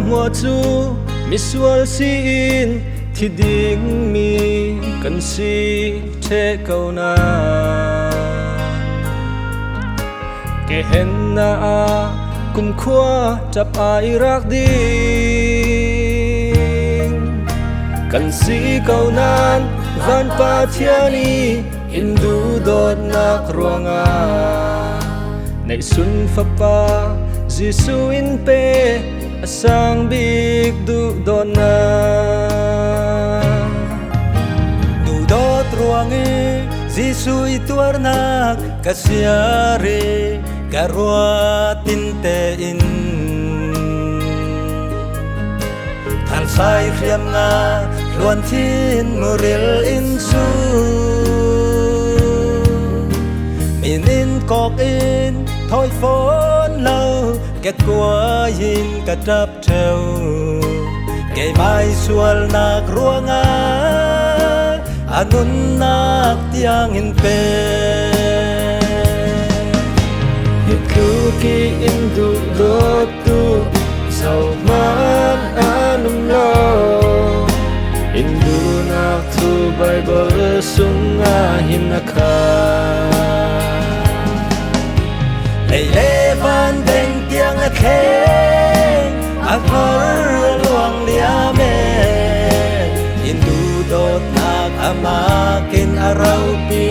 มัวจูมิสวลซีอินที่ดิ่งมีกันสีเทเกานาแกเห็นนากุมขวาจับไอรักดิ่งกันสีเกานานวันปาเทียนีอินดูโดดนักรัวงาในสุนฟปาจิสุอินเปสังบิกดูโดนาดูโดดรัวงีจิสุอิตัวนักกษยารีการวตินเตอินท่านสายเขียมงาล้วนทินมุริลอินซูมินินกอกอินถอยฝนเล่าแกกัวยินกระดับเทวแกไม่สวลนักรัวงาอนุนนักเตียงอินเปKi indu rotu sauman anum lo indu nak tu Bible sunga hinaka lei van deng tiang a keng akor luang liame indu dot nak amakin arau pi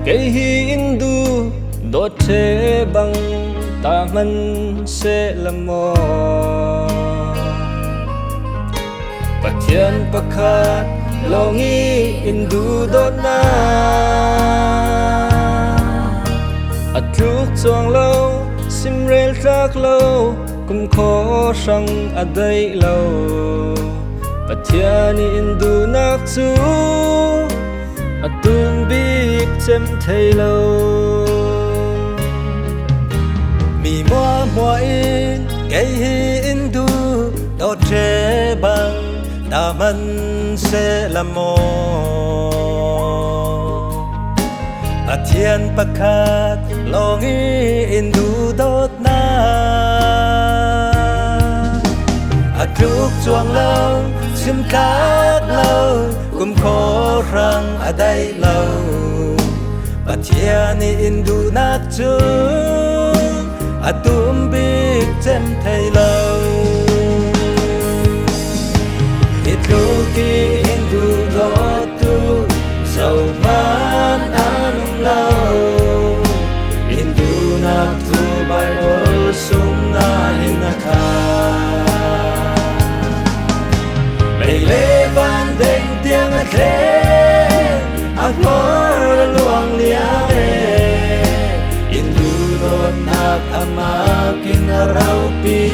Kay hindu dote bang taman se lamo Patian pakat longi hindu dona Atuk chuang lo simrel tak lo kum kho sang adai lo Patian hindu nak chu Atung big chem thay lâu Mi mua mua in Gây hi in du Đo trẻ bằng Đà mân sẽ làm mô A thiên bạc khát Lo nghi in du đốt na A trúc chuang lâu Chim khát lâu Kum khó răng ở đây lâu Bà thiên indu nát chú À tùm biết chém thầy lâu Ít lưu kỳ indu đó tu Dầu mát ăn lâu Indu nát tu Bible sung na hinaka Mày lê van đênh tiếng ác lên ác mơ luang liare Indu đột nạc ama kinh rau pi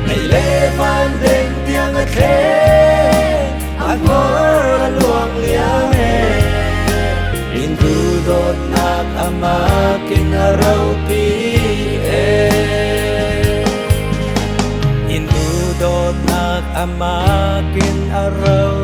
Mày lê van đênh tiếng ác lên ác mơ luang liare Indu đột nạc ama kinh rau pi Indu dot nak amakin araw